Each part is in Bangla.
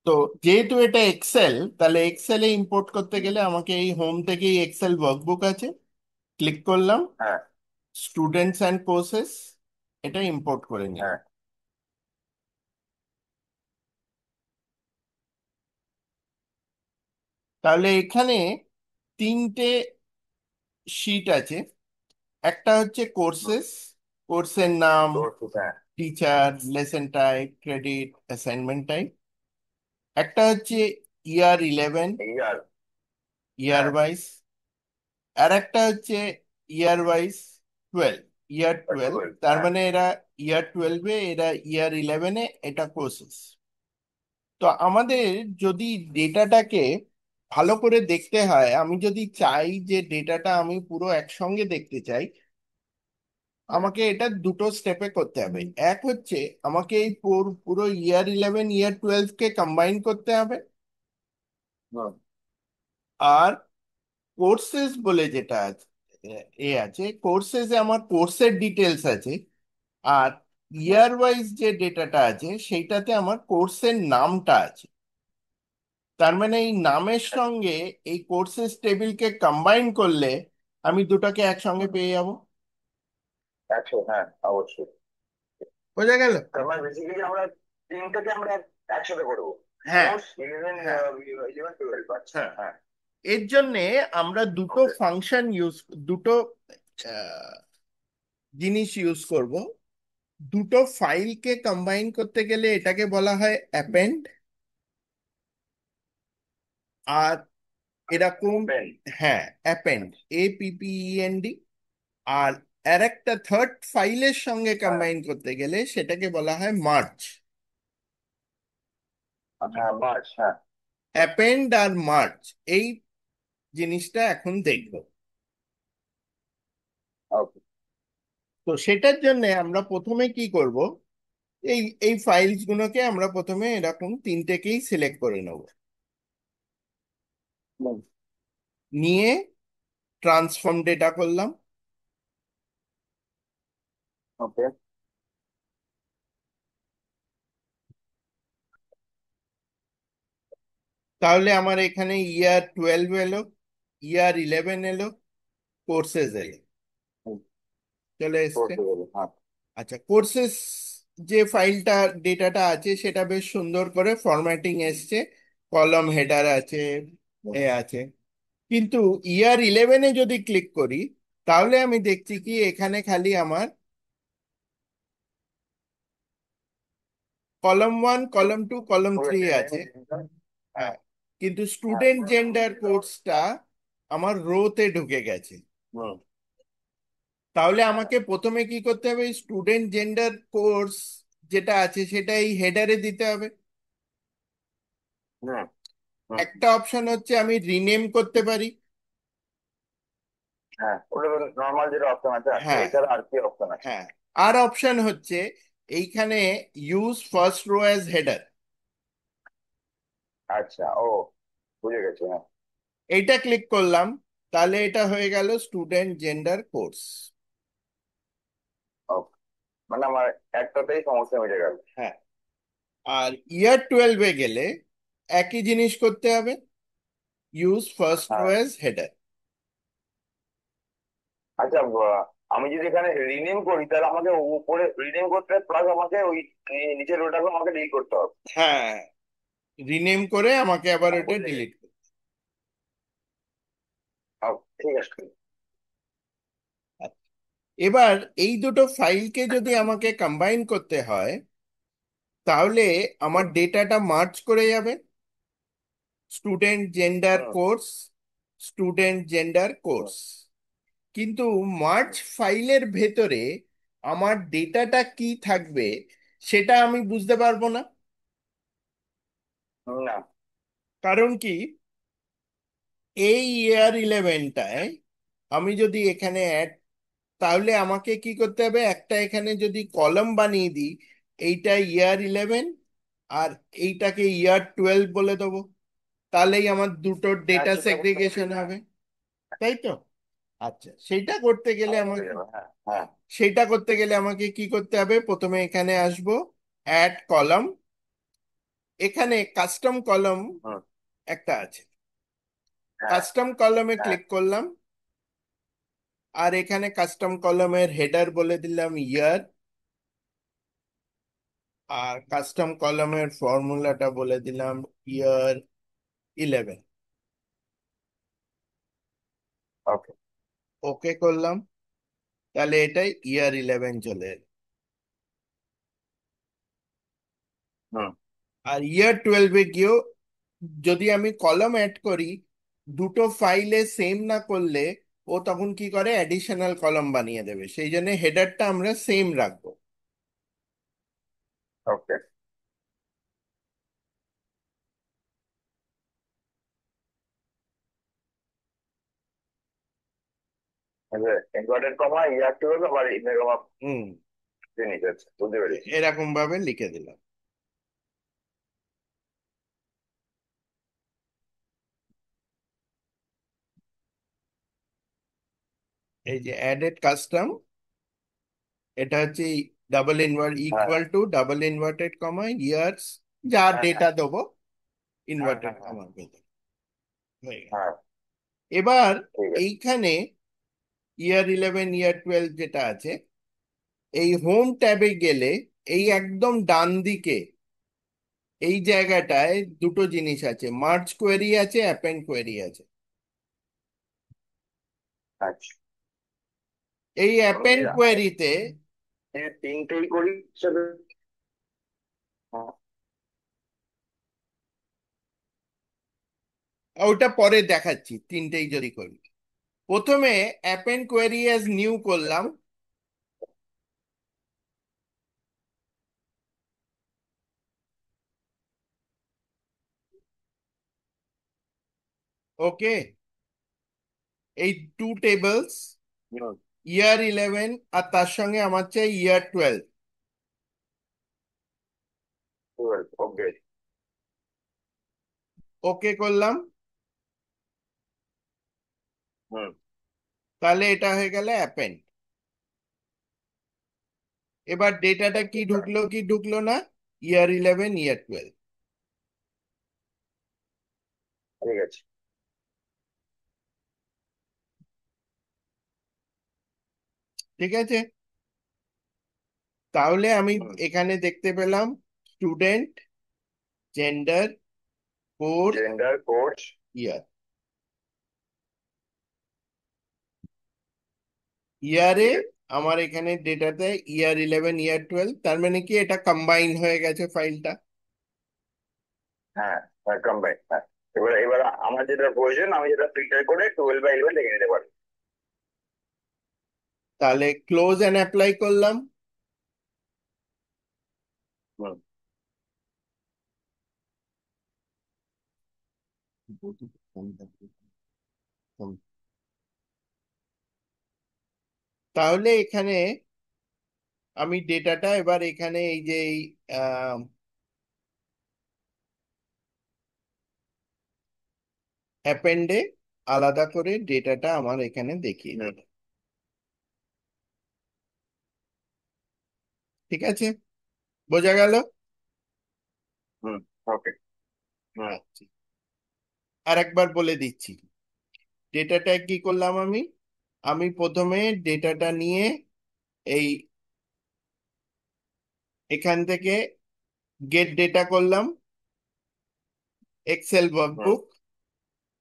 তো যেহেতু এটা এক্সেল, তাহলে এক্সেলে ইম্পোর্ট করতে গেলে আমাকে এই হোম থেকেই এক্সেল ওয়ার্কবুক আছে, ক্লিক করলাম, হ্যাঁ। স্টুডেন্টস অ্যান্ড কোর্সেস, এটা ইম্পোর্ট করে হ্যাঁ। নিলাম। তাহলে এখানে তিনটে শিট আছে। একটা হচ্ছে কোর্সেস, কোর্সের নাম, তো হ্যাঁ। Teacher, lesson type, credit, assignment type. একটা হচ্ছে ইয়ার 11, ইয়ার। ইয়ার হ্যাঁ। ওয়াইজ। আর একটা হচ্ছে ইয়ার 12, ইয়ার 12, টুয়েলভ। তার হ্যাঁ। মানে এরা ইয়ার 12-এ, এরা ইয়ার 11-এ, এটা কোর্সেস। তো আমাদের যদি ডেটাটাকে ভালো করে দেখতে হয়, আমি যদি চাই যে ডেটাটা আমি পুরো একসঙ্গে দেখতে চাই, আমাকে এটা দুটো স্টেপে করতে হবে। এক হচ্ছে আমাকে এই পুরো ইয়ার 11, ইয়ার 12কে কম্বাইন করতে হবে। হুম। আর কোর্সেস বলে যেটা আছে, আছে কোর্সেসে আমার কোর্সের ডিটেলস আছে। আর ইয়ার ওয়াইজ যে ডেটাটা আছে সেইটাতে আমার কোর্সের নামটা আছে। তার মানে এই নামের সঙ্গে এই কোর্সেস টেবিলকে কম্বাইন করলে আমি দুটোকে একসঙ্গে পেয়ে যাব। একশো, হ্যাঁ অবশ্যই। বোঝা গেল? তার মানে বেসিক্যালি আমরা তিনটাকে আমরা একসাথে করবো। হ্যাঁ, কোর্স ইলেভেন, হ্যাঁ, 11, 12। আচ্ছা, হ্যাঁ। হ্যাঁ। এর জন্যে আমরা দুটো ওকে। ফাংশন দুটো আহ, জিনিস ইউজ করব। দুটো ফাইলকে কম্বাইন করতে গেলে এটাকে বলা হয় অ্যাপেন্ড। আর এরকম, ওপেন। হ্যাঁ, অ্যাপেন্ড, APPEND। আর আর একটা থার্ড ফাইলের সঙ্গে হ্যাঁ। কম্বাইন করতে গেলে সেটাকে বলা হয় মার্জ। হ্যাঁ, মার্চ, হ্যাঁ। অ্যাপেন্ড আর মার্জ, এই জিনিসটা এখন দেখব। ওকে। তো সেটার জন্য আমরা প্রথমে কি করব, এই এই ফাইলস গুলোকে আমরা প্রথমে এরকম তিনটেকেই সিলেক্ট করে নেব। নিয়ে ট্রান্সফর্ম ডেটা করলাম। ওকে। তাহলে আমার এখানে ইয়ার 12 এলো, ইয়ার 11 এলো, কোর্সেস এলো, চলে এসছে। করতে হবে, হ্যাঁ। আচ্ছা, কোর্সেস যে ফাইলটা, ডেটাটা আছে সেটা বেশ সুন্দর করে ফরম্যাটিং এসছে, কলাম হেডার আছে, এ আছে। কিন্তু ইয়ার 11-এ যদি ক্লিক করি, তাহলে আমি দেখছি কি এখানে খালি আমার কলাম 1, কলাম 2, কলাম 3 আছে। হ্যাঁ। হ্যাঁ, কিন্তু হ্যাঁ। স্টুডেন্ট জেন্ডার কোর্সটা আমার রোতে ঢুকে গেছে। হুম। তাহলে আমাকে প্রথমে কি করতে হবে, স্টুডেন্ট জেন্ডার কোর্স যেটা আছে সেটা এই হেডারে দিতে হবে। হুম। হুম। একটা অপশন হচ্ছে আমি রিনেম করতে পারি। হ্যাঁ, ওটা নর্মাল যেটা অপশন আছে আছে, হ্যাঁ, এছাড়া আর কি অপশন আছে? হ্যাঁ। আর অপশন হচ্ছে এইখানে use first row as header. আচ্ছা, ও, বুঝে গেছি, হ্যাঁ। এইটা ক্লিক করলাম, তাহলে এটা হয়ে গেল স্টুডেন্ট জেন্ডার কোর্স। ওকে। মানে আমার একটাতেই সমস্যা মিটে গেল। হ্যাঁ। আর ইয়ার 12-এ গেলে একই জিনিস করতে হবে, ইউজ ফার্স্ট রো হ্যাঁ। As header. আচ্ছা, আমি যদি এখানে রিনেম করি তাহলে আমাকে উপরে রিনেম করতে হবে, প্লাস আমাকে ওই নিচের রোটাকে আমাকে ডিল করতে হবে। হ্যাঁ, রিনেম করে আমাকে আবার ওটা বুঝে ডিলিট গেছি। করতে ঠিক আছে। হবে। এবার এই দুটো ফাইলকে যদি আমাকে কম্বাইন করতে হয়, তাহলে আমার হুম। ডেটাটা মার্জ করে যাবে, স্টুডেন্ট জেন্ডার হুম। কোর্স, স্টুডেন্ট জেন্ডার হুম। কোর্স। কিন্তু মার্জ ফাইলের ভেতরে আমার ডেটাটা কি থাকবে সেটা আমি বুঝতে পারবো না। না। কারণ কি, এই ইয়ার 11টায় আমি যদি এখানে অ্যাড, তাহলে আমাকে কি করতে হবে, একটা এখানে যদি কলাম বানিয়ে দিই, এইটা ইয়ার 11 আর এইটাকে ইয়ার 12 বলে দেবো, তাহলেই আমার দুটো হ্যাঁ, ডেটা সেটা করতে হবে। সেগ্রিগেশন হবে, তাই তো? আচ্ছা, সেইটা করতে গেলে হয়ে আমাকে, যাবে, হ্যাঁ, হ্যাঁ। সেইটা করতে গেলে আমাকে কি করতে হবে, প্রথমে এখানে আসবো, অ্যাড কলাম, এখানে কাস্টম কলম হুম। একটা আছে। হ্যাঁ। কাস্টম কলমে হ্যাঁ। ক্লিক করলাম, আর এখানে কাস্টম কলমের হেডার বলে দিলাম ইয়ার, আর কাস্টম কলমের ফর্মুলাটা বলে দিলাম ইয়ার 11। ওকে। ওকে করলাম, তাহলে এটাই ইয়ার 11 চলে এলো। হুম। আর ইয়ার 12-এ গিয়েও যদি আমি কলম অ্যাড করি, দুটো ফাইলে সেম না করলে ও তখন কি করে, অ্যাডিশনাল কলম বানিয়ে দেবে। সেই জন্য হেডারটা আমরা সেম রাখবো। ওকে। ইনভার্টেড কমা ইয়ার টুয়েলভ আবার ইনভার্টেড কমা হুম, জিনিস আছে, বুঝতে পেরেছি। এরকম ভাবে লিখে দিলাম। এই যে অ্যাডেড কাস্টম, এটা হচ্ছে ডাবল ইনভার্ট হ্যাঁ। Equal to double inverted comma years, যা হ্যাঁ। ডেটা দেবো হ্যাঁ। ইনভার্টেড হ্যাঁ। হ্যাঁ। কমা দেবো, হয়ে গেল। হ্যাঁ। এবার ঠিক আছে। এইখানে ইয়ার 11 ইয়ার 12 যেটা আছে, এই হোম ট্যাবে গেলে এই একদম ডান দিকে এই জায়গাটায় দুটো জিনিস আছে, মার্জ কোয়েরি আছে, অ্যাপেন্ড কোয়েরি আছে। আচ্ছা। এই আমি অ্যাপেন্ড কোয়েরিতে তিনটেই করি সাথে। হ্যাঁ। ওটা পরে দেখাচ্ছি, তিনটেই যদি করি। প্রথমে অ্যাপেন্ড কোয়েরি অ্যাজ নিউ করলাম। ওকে, এই টু টেবলস, হুম। ইয়ার 11 আর তার সঙ্গে আমার চাই ইয়ার 12। টুয়েলভ, ওকে। ওকে করলাম, হুম। তাহলে এটা হয়ে গেল অ্যাপেন্ড। এবার ডেটাটা কি ঢুকলো কি ঢুকলো না, ইয়ার 11 ইয়ার 12। ঠিক আছে। ঠিক আছে, তাহলে আমি হুম। এখানে দেখতে পেলাম student, gender, course, gender, course. Year. ইয়ারে ঠিক আছে। আমার এখানে ডেটাতে ইয়ার 11 ইয়ার 12, তার মানে কি এটা কম্বাইন হয়ে গেছে ফাইলটা। হ্যাঁ। হ্যাঁ, কম্বাইন, হ্যাঁ। এবার এবার আমার যেটা প্রয়োজন, আমি যেটা ফিল্টার করে 12/11 লিখে নিতে পারি। তাহলে ক্লোজ এন্ড অ্যাপ্লাই করলাম। হুম। তাহলে এখানে আমি ডেটাটা এবার এখানে এই যে অ্যাপেন্ডে আলাদা করে ডেটাটা আমার এখানে দেখিয়ে হুম। দিল। ঠিক আছে, বোঝা গেল। হুম। ওকে। হুম। আচ্ছা, আর একবার বলে দিচ্ছি ডেটাটা কি করলাম আমি। আমি প্রথমে ডেটাটা নিয়ে এই এখান থেকে গেট ডেটা করলাম, এক্সেল হুম। ওয়ার্কবুক।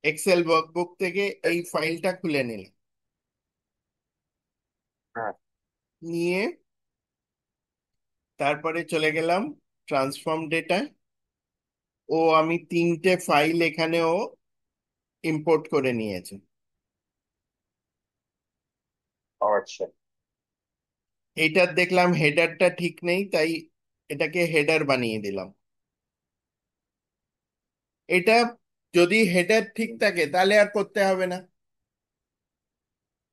এক্সেল ওয়ার্কবুক থেকে এই ফাইলটা খুলে নিলাম, হ্যাঁ। নিয়ে তারপরে চলে গেলাম ট্রান্সফর্ম ডেটা। ও আমি তিনটে ফাইল এখানেও ইম্পোর্ট করে নিয়েছে। আচ্ছা। এইটার দেখলাম হেডারটা ঠিক নেই, তাই এটাকে হেডার বানিয়ে দিলাম। এটা যদি হেডার ঠিক থাকে তাহলে আর করতে হবে না।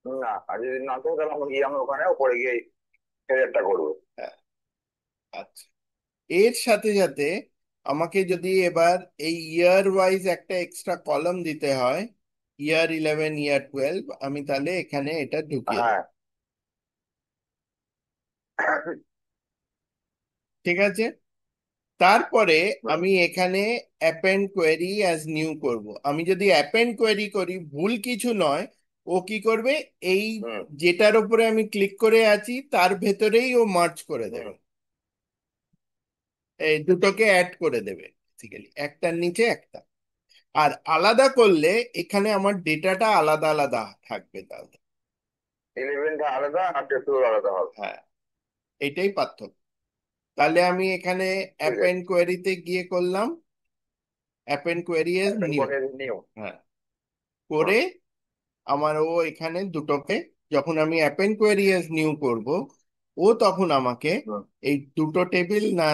না, আর যদি না থাকে তাহলে আমি ওখানে উপরে গিয়ে হেডারটা করবো। হ্যাঁ, আচ্ছা। এর সাথে সাথে আমাকে যদি এবার এই ইয়ার ওয়াইজ একটা এক্সট্রা কলাম দিতে হয়, ইয়ার 11 ইয়ার 12, আমি তাহলে এখানে এটা ঢুকিয়ে হ্যাঁ। দেবো। ঠিক আছে, তারপরে হুম। আমি এখানে অ্যাপেন্ড কোয়েরি অ্যাজ নিউ করব। আমি যদি অ্যাপেন্ড কোয়েরি করি, ভুল কিছু নয়, ও কি করবে, এই হুম। যেটার উপরে আমি ক্লিক করে আছি তার ভেতরেই ও মার্জ করে হুম। দেবে, এই দুটোকে অ্যাড করে দেবে বেসিক্যালি, একটার নিচে একটা। আর আলাদা করলে এখানে আমার ডেটাটা আলাদা আলাদা থাকবে তাহলে। 11টা আলাদা আর 12 আলাদা হবে। হ্যাঁ, এটাই পার্থক্য। তাহলে আমি এখানে ঠিক আছে। অ্যাপেন্ড কোয়েরিতে গিয়ে করলাম append query as append new. করে নিউ। হ্যাঁ, হুম। করে আমার ও এখানে দুটোকে, যখন আমি অ্যাপেন্ড কোয়েরি এজ নিউ করব, ও তখন আমাকে হুম। এই দুটো টেবিল না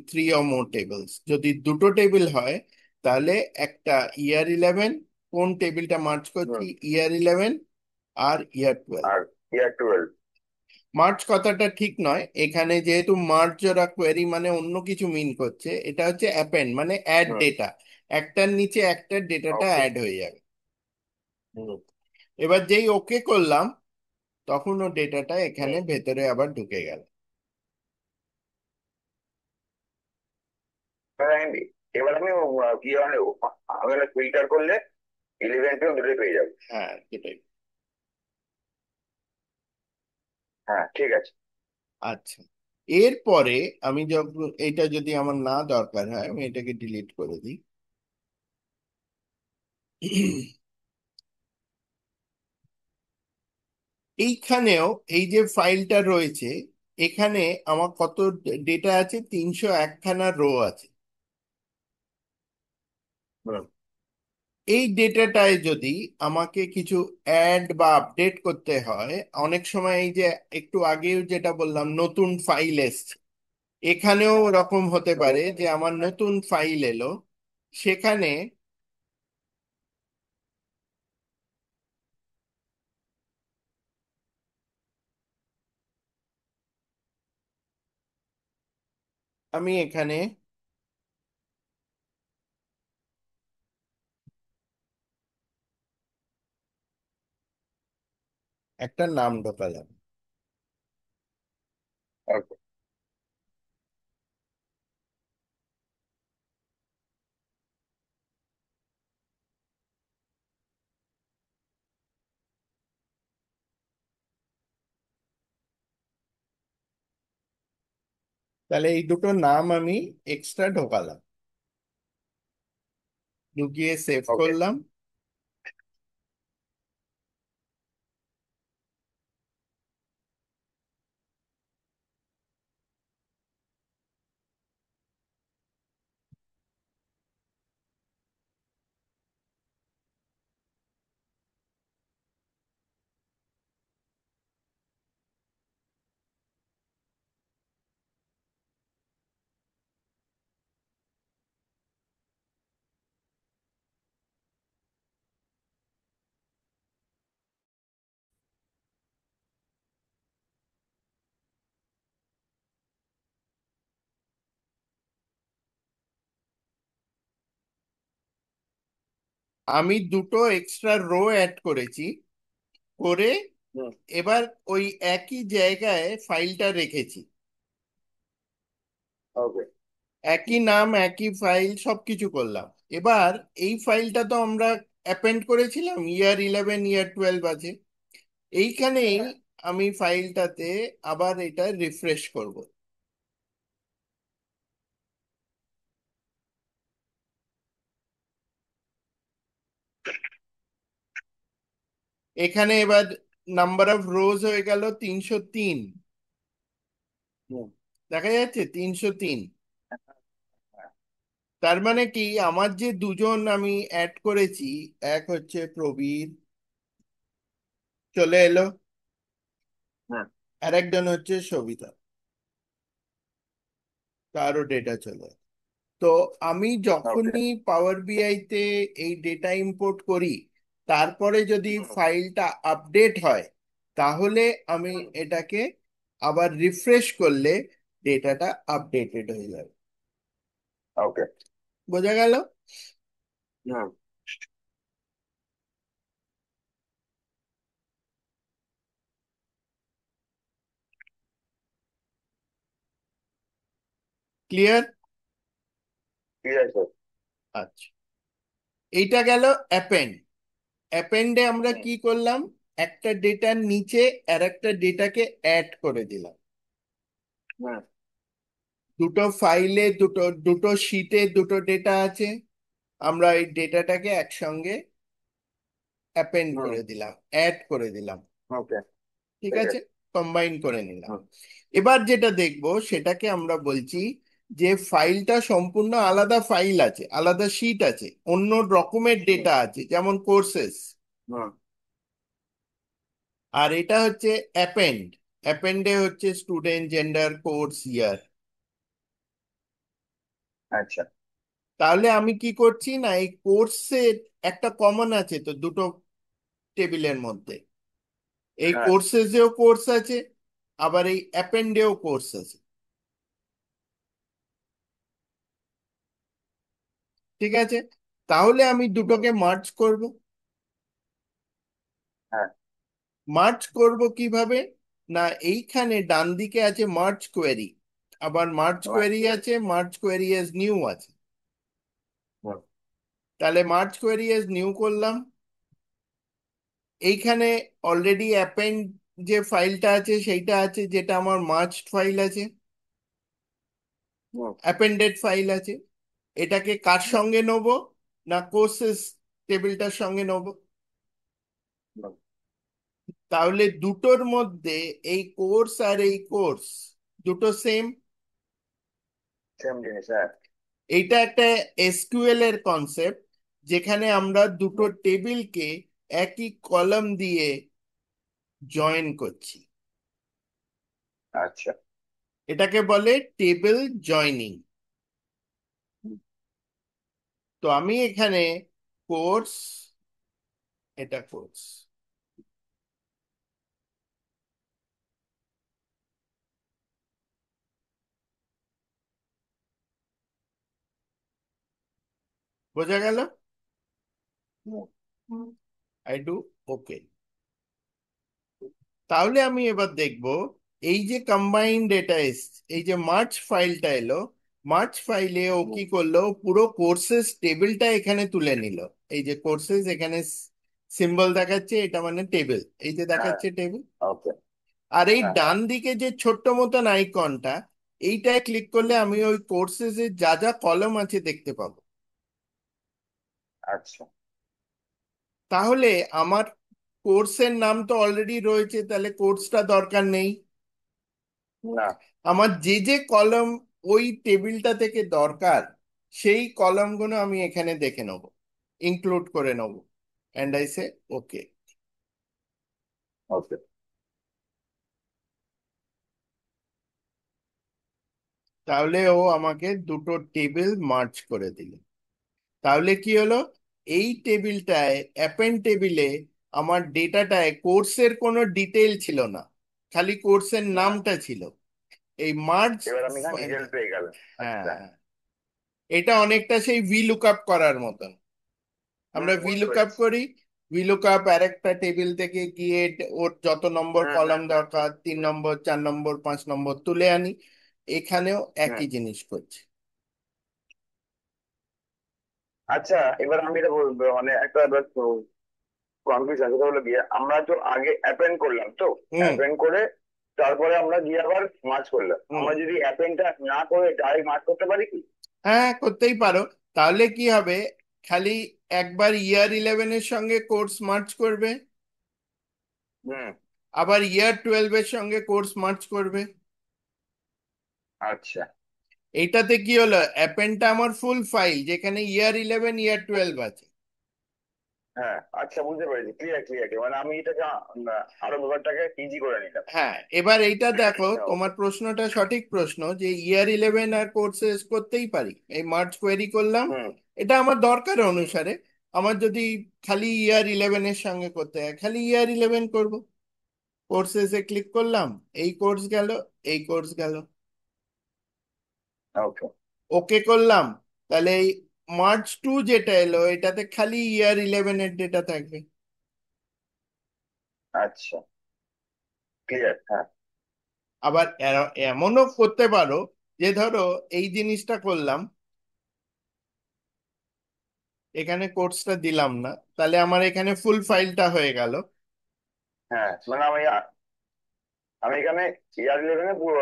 থ্রি অর মোর টেবিলস, যদি দুটো টেবিল হয় তাহলে একটা ইয়ার 11, কোন টেবিলটা মার্চ করছি, হুম। ইয়ার 11 আর ইয়ার 12। আর ইয়ার 12। মার্চ কথাটা ঠিক নয় এখানে, যেহেতু মার্চ ওরা কোয়েরি মানে অন্য কিছু মিন করছে, এটা হচ্ছে অ্যাপেন্ড মানে অ্যাড হুম। ডেটা, একটার নিচে একটা ডেটাটা ওকে। অ্যাড হয়ে যাবে। হুম। এবার যেই ওকে করলাম তখন ও ডেটাটা এখানে হুম। ভেতরে আবার ঢুকে গেল। Andy, এবার আমি কি মানে আমি ফিল্টার করলে 11 দুটোই পেয়ে যাবো। হ্যাঁ, সেটাই। হ্যাঁ, ঠিক আছে। আচ্ছা, এরপরে আমি যখন এটা যদি আমার না দরকার হয় আমি এটাকে ডিলিট করে দিই। এইখানেও এই যে ফাইলটা রয়েছে, এখানে আমার কত ডেটা আছে, 301খানা রো আছে। হুম। এই ডেটাটায় যদি আমাকে কিছু অ্যাড বা আপডেট করতে হয়, অনেক সময় এই যে একটু আগেও যেটা বললাম নতুন ফাইল এসছে, এখানেও ওরকম হতে পারে যে আমার নতুন ফাইল এলো, সেখানে আমি এখানে একটা নাম ঢোকালাম। ওকে। তাহলে এই দুটো নাম আমি এক্সট্রা ঢোকালাম, ঢুকিয়ে সেভ ওকে। করলাম। আমি দুটো এক্সট্রা রো অ্যাড করেছি, করে হুম। এবার ওই একই জায়গায় ফাইলটা রেখেছি, ওকে। একই নাম একই ফাইল সবকিছু করলাম। এবার এই ফাইলটা তো আমরা অ্যাপেন্ড করেছিলাম, ইয়ার 11 ইয়ার 12 আছে, এইখানেই আমি ফাইলটাতে আবার এটা রিফ্রেশ করব। এখানে এবার নাম্বার অফ রোজ হয়ে গেল 303, হুম। দেখা যাচ্ছে 303। হ্যাঁ। তার মানে কি, আমার যে দুজন আমি অ্যাড করেছি, এক হচ্ছে প্রবীর, চলে এলো, হুম। আর একজন হচ্ছে সবিতা, তারও ডেটা চলে এলো। তো আমি ওকে। যখনই পাওয়ার বিআই তে এই ডেটা ইম্পোর্ট করি, তারপরে যদি হুম। ফাইলটা আপডেট হয়, তাহলে আমি হুম। এটাকে আবার রিফ্রেশ করলে ডেটাটা আপডেটেড হয়ে যাবে। ওকে। বোঝা গেল? হুম। ক্লিয়ার? ঠিক আছে। আচ্ছা, এইটা গেল অ্যাপেন্ড। অ্যাপেন্ডে আমরা হুম। কি করলাম, একটা ডেটার নিচে আর একটা ডেটাকে অ্যাড করে দিলাম। হুম। দুটো ফাইলে দুটো দুটো শিটে দুটো ডেটা আছে, আমরা এই ডেটাটাকে একসঙ্গে অ্যাপেন্ড হুম। করে দিলাম, অ্যাড করে দিলাম। ওকে। ঠিক ঠিক আছে, আছে। কম্বাইন করে নিলাম। হুম। এবার যেটা দেখবো সেটাকে আমরা বলছি যে ফাইলটা সম্পূর্ণ আলাদা ফাইল আছে, আলাদা শিট আছে, অন্য রকমের হুম। ডেটা আছে, যেমন কোর্সেস। হুম। আর এটা হচ্ছে অ্যাপেন্ড। অ্যাপেন্ডে হচ্ছে স্টুডেন্ট, জেন্ডার, কোর্স, ইয়ার। আচ্ছা। তাহলে আমি কি করছি না, এই কোর্সের একটা কমন আছে তো দুটো টেবিলের মধ্যে, এই হ্যাঁ। কোর্সেসেও কোর্স আছে, আবার এই অ্যাপেন্ডেও কোর্স আছে। ঠিক আছে, তাহলে আমি হুম। দুটোকে মার্জ করব। হ্যাঁ। মার্জ করব কিভাবে, না এইখানে ডান দিকে আছে মার্জ কোয়েরি, আবার মার্জ মার্চ কোয়েরি করে। আছে, মার্জ কোয়েরি এজ নিউ আছে। হুম। তাহলে মার্জ কোয়েরি এজ নিউ করলাম। এইখানে অলরেডি অ্যাপেন্ড যে ফাইলটা আছে সেইটা আছে, যেটা আমার মার্জড ফাইল আছে, হুম। অ্যাপেন্ডেড ফাইল আছে। এটাকে কার হুম। সঙ্গে নেবো, না কোর্সেস টেবিলটার সঙ্গে নেবো। হুম। তাহলে দুটোর মধ্যে এই কোর্স আর এই কোর্স দুটো সেম। সেম জিনিস, হ্যাঁ। এইটা একটা এসকিউএল এর কনসেপ্ট, যেখানে আমরা দুটো হুম। টেবিলকে একই কলাম দিয়ে জয়েন করছি। আচ্ছা। এটাকে বলে টেবিল জয়নিং। হুম। তো আমি এখানে কোর্স, এটা কোর্স, বোঝা গেল? হুম। I do okay. তাহলে আমি এবার দেখব, এই যে কম্বাইন্ড ডেটা এসছে, এই যে মার্চ ফাইলটা এলো, মার্চ ফাইলে ও হুম। কি করলো, পুরো কোর্সেস টেবিলটা এখানে তুলে নিল। এই যে কোর্সেস এখানে সিম্বল দেখাচ্ছে, এটা মানে টেবিল, এই যে হ্যাঁ। দেখাচ্ছে টেবিল। ওকে। আর এই হ্যাঁ, হ্যাঁ। ডান দিকে যে ছোট্ট মতন আইকনটা, এইটায় ক্লিক করলে আমি ওই কোর্সেস এর যা যা কলম আছে দেখতে পাবো। আচ্ছা। তাহলে আমার কোর্সের নাম তো অলরেডি রয়েছে, তাহলে কোর্সটা দরকার নেই। না। আমার যে যে কলম ওই টেবিলটা থেকে দরকার, সেই কলমগুলো আমি এখানে দেখে নেব, ইনক্লুড করে নেব। অ্যান্ড আই সে ওকে। ওকে। তাহলে ও আমাকে দুটো টেবিল মার্জ করে দিল। তাহলে কি হলো, এই টেবিলটায়, অ্যাপেন্ড টেবিলে আমার ডেটাটায় কোর্সের কোনো ডিটেল ছিল না, খালি কোর্সের না। নামটা ছিল। এই মার্জ, এবার আমি এখানে ডিটেল পেয়ে গেলাম। আচ্ছা। হ্যাঁ, এটা অনেকটা সেই ভি লুকআপ করার মতন। হুম, আমরা ভি বুঝতে লুকআপ পেরেছি। করি, ভি লুকআপ আর একটা টেবিল থেকে গিয়ে ওর যত নম্বর হুম। কলাম হুম। দরকার, 3 নম্বর, 4 নম্বর, 5 নম্বর তুলে আনি। এখানেও হুম। একই জিনিস করছি। আচ্ছা, এবার আমি এটা বলবো, মানে একটা কনফিউজ আছে, সেটা হলো গিয়ে আমরা তো আগে অ্যাপেন্ড করলাম তো, হুম। অ্যাপেন্ড করে তারপরে আমরা গিয়ে আবার মার্চ করলাম। হুম। আমরা যদি অ্যাপেন্ডটা না করে ডাইরেক্ট মার্চ করতে পারি কি? হ্যাঁ, করতেই পারো। তাহলে কি হবে, খালি একবার ইয়ার 11-এর সঙ্গে কোর্স মার্চ করবে, হুম। আবার ইয়ার 12-এর সঙ্গে কোর্স মার্চ করবে। আচ্ছা। এইটাতে কি হলো, অ্যাপেন্ডটা আমার ফুল ফাইল, যেখানে ইয়ার 11, ইয়ার 12 আছে। হ্যাঁ, আচ্ছা, বুঝতে পেরেছি। Clear, clear. মানে আমি এটাকে আরো ব্যাপারটাকে ইজি করে নিলাম। হ্যাঁ, এবার এইটা দেখো, ওকে। তোমার প্রশ্নটা সঠিক প্রশ্ন, যে ইয়ার 11 আর কোর্সেস করতেই পারি, এই মার্চ কোয়েরি করলাম। হুম। এটা আমার দরকার হুম। অনুসারে, আমার যদি খালি ইয়ার 11-এর সঙ্গে করতে হয়, খালি ইয়ার 11 করব। কোর্সেসে ক্লিক করলাম, এই কোর্স গেল, এই কোর্স গেল, ওকে। ওকে করলাম। তাহলে এই মার্চ 2 যেটা এলো, এটাতে খালি ইয়ার 11-এর ডেটা থাকবে। আচ্ছা। ক্লিয়ার, হ্যাঁ। আবার এমনও করতে পারো, যে ধরো এই জিনিসটা করলাম, এখানে কোর্সটা দিলাম না, তাহলে আমার এখানে ফুল ফাইলটা হয়ে গেল। হ্যাঁ মানে আমি আমি এখানে ইয়ার 11 পুরো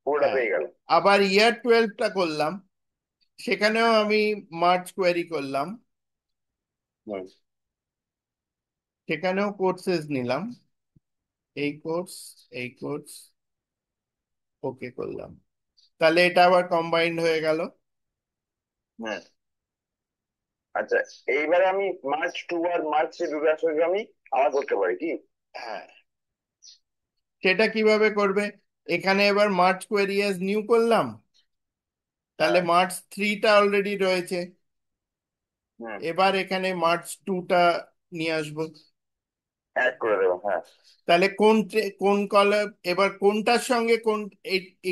পুরোটা হ্যাঁ, পেয়ে গেল। আবার ইয়ার 12টা করলাম, সেখানেও আমি মার্জ কোয়েরি করলাম, হুম। সেখানেও কোর্সেস নিলাম, এই কোর্স, এই কোর্স, ওকে করলাম, তাহলে এটা আবার কম্বাইন্ড হয়ে গেল। হুম। আচ্ছা, এইবারে আমি মার্চ 2 আর মার্চ 3 দুটো একসঙ্গে আমি আবার করতে পারি কি? হ্যাঁ, সেটা কিভাবে করবে? এখানে এবার মার্জ কোয়েরি অ্যাজ নিউ করলাম, তাহলে হ্যাঁ। মার্চ 3টা অলরেডি রয়েছে, হুম। এবার এখানে মার্চ 2টা নিয়ে আসবো। অ্যাড করে দেবো, হ্যাঁ। তাহলে কোন কলাম, এবার কোনটার সঙ্গে কোন,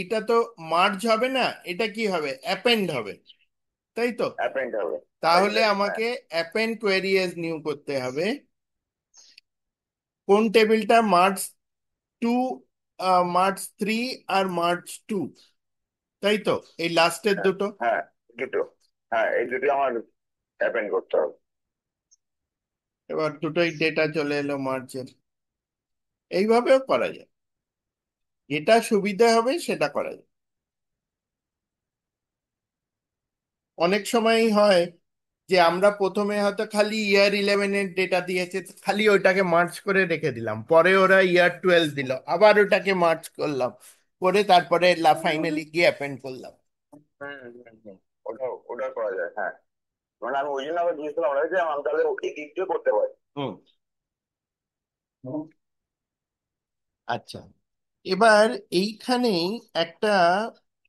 এটা তো মার্জ হবে না, এটা কি হবে, অ্যাপেন্ড হবে, তাই তো? অ্যাপেন্ড হবে। তাহলে এক্স্যাক্ট, হ্যাঁ। আমাকে অ্যাপেন্ড কোয়েরি এজ নিউ করতে হবে। কোন টেবিলটা, মার্চ 2, মার্চ 3 আর মার্চ 2, তাই তো, এই লাস্টের হ্যাঁ। দুটো। হ্যাঁ, দুটো। হ্যাঁ, এই দুটো আমার অ্যাপেন্ড করতে হবে। এবার দুটোই ডেটা চলে এলো মার্চের, এইভাবেও করা যায়, যেটা সুবিধা হবে সেটা করা যায়। অনেক সময়ই হয় যে আমরা প্রথমে হয়তো খালি ইয়ার 11-এর ডেটা দিয়েছে, খালি ওইটাকে মার্চ করে রেখে দিলাম, পরে ওরা ইয়ার 12 দিল, আবার ওটাকে মার্চ করলাম, করে তারপরে ফাইনালি গিয়ে অ্যাপেন্ড করলাম। হুম। হুম। হুম। ওটাও ওটা করা যায়, হ্যাঁ। মানে আমি ওই জন্য আবার জিজ্ঞেস করলাম যে আমি তাহলে এই দিকটিও করতে পারি। হুম। আচ্ছা, এবার এইখানেই একটা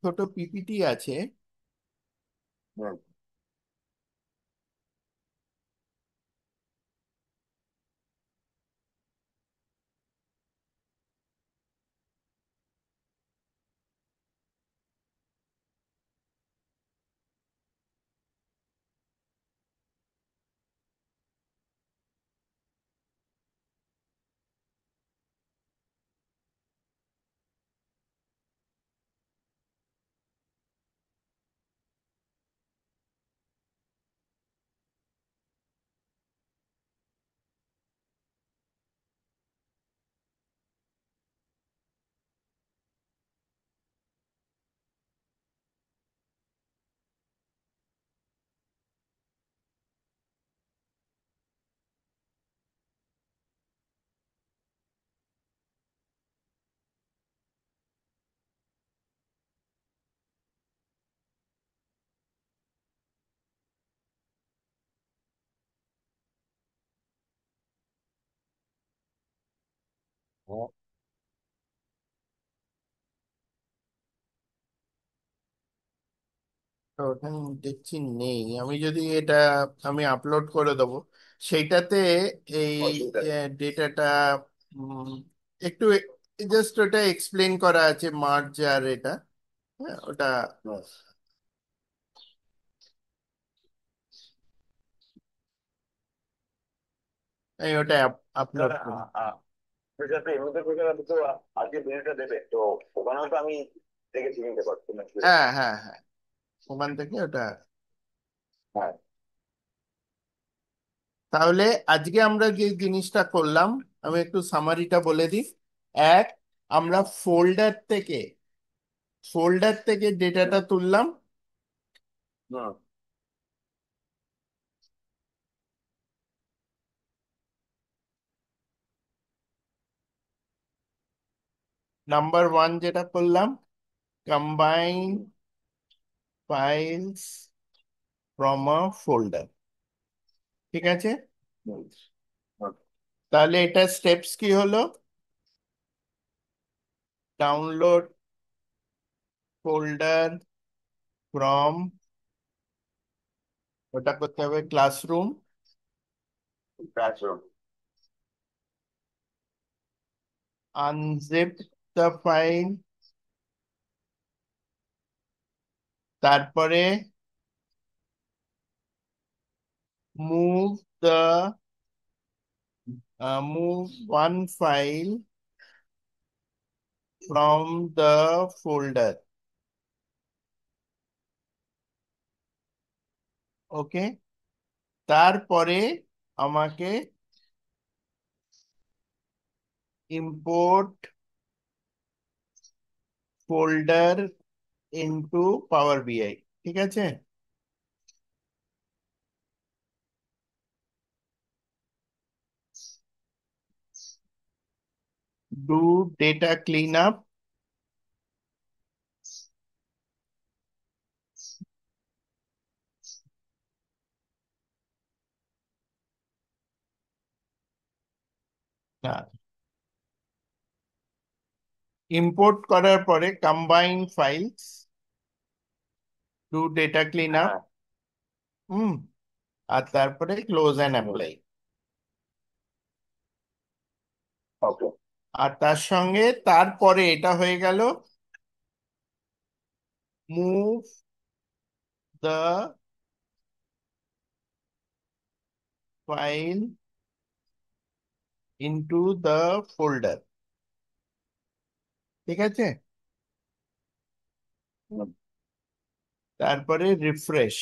ছোট পিপিটি আছে। হুম। তো ওখানে দেখছি নেই, আমি যদি এটা আমি আপলোড করে দেবো সেইটাতে, এই অসুবিধা নেই। ডেটাটা একটু জাস্ট ওটা এক্সপ্লেন করা আছে, মার্জ আর এটা, হ্যাঁ ওটা, হুম। আমি ওটা আপলোড তাহলে করি। প্রেশার তো এমনিতে প্রেশার তো আজকে ভিডিওটা দেবে তো, ওখানেও তো আমি দেখে চিনতে পারছি না। হ্যাঁ, হ্যাঁ, হ্যাঁ, ওখান থেকে ওটা। হ্যাঁ। তাহলে আজকে আমরা যে জিনিসটা করলাম, আমি একটু সামারিটা বলে দিই। এক, আমরা ফোল্ডার থেকে ডেটাটা হুম। তুললাম। হুম। নাম্বার 1 যেটা করলাম, combine hmm. Files from a folder, ঠিক আছে? হুম। হুম। তাহলে এটা স্টেপস কি হলো, ডাউনলোড ফোল্ডার ফ্রম, ওটা করতে হবে classroom, classroom. Unzip the file, তারপরে move the move one file from the folder, okay? তারপরে আমাকে import folder into power BI, ঠিক আছে? Do data clean up, import করার পরে combine files, do data clean up, হ্যাঁ। হুম, আর তারপরে ক্লোজ অ্যান্ড হুম। অ্যাপ্লাই। ওকে। আর তার সঙ্গে তারপরে এটা হয়ে গেল move the file into the folder, ঠিক আছে? হুম। তারপরে refresh,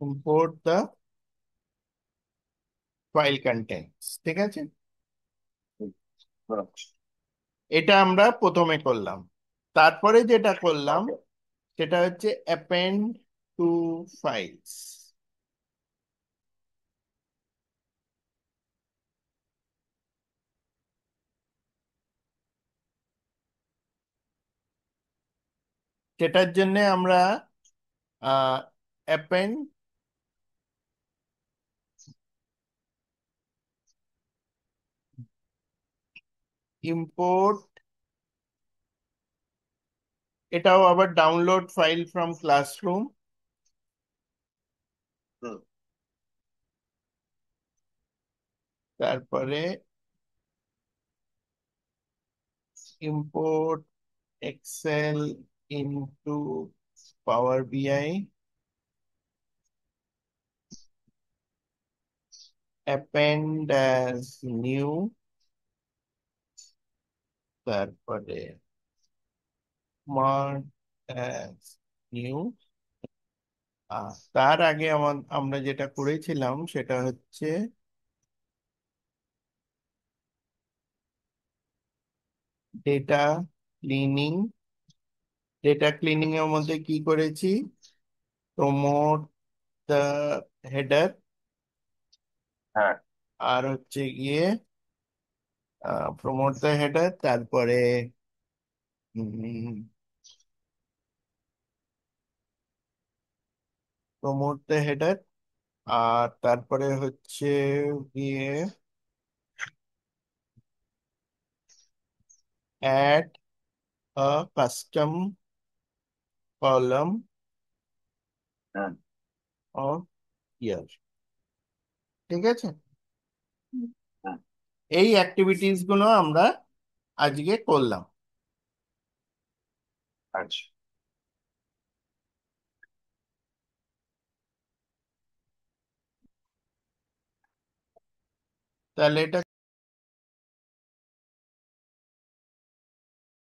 import the file contents, ঠিক আছে? হুম। হুম। এটা আমরা প্রথমে করলাম। তারপরে যেটা করলাম ওকে। সেটা হচ্ছে অ্যাপেন্ড টু ফাইলস। সেটার জন্য আমরা অ্যাপেন্ড ইম্পোর্ট, এটাও আবার ডাউনলোড ফাইল ফ্রম ক্লাসরুম, হুম। তারপরে ইম্পোর্ট এক্সেল ইনটু পাওয়ার বিআই, অ্যাপেন্ড অ্যাজ নিউ, তারপরে মার্ক অ্যাজ নিউ। তার আগে আমরা যেটা করেছিলাম সেটা হচ্ছে ডেটা ক্লিনিং। ডেটা ক্লিনিং এর মধ্যে কি করেছি? প্রমোট দ্য হেডার, হ্যাঁ। আর হচ্ছে গিয়ে প্রমোট দ্য হেডার, তারপরে প্রমোট দ্য হেডার, আর তারপরে হচ্ছে গিয়ে অ্যাড আ কাস্টম কলাম হ্যাঁ। অফ ইয়ার, ঠিক আছে? হ্যাঁ। এই অ্যাক্টিভিটিস গুলো আমরা আজকে করলাম। আচ্ছা। তাহলে এটা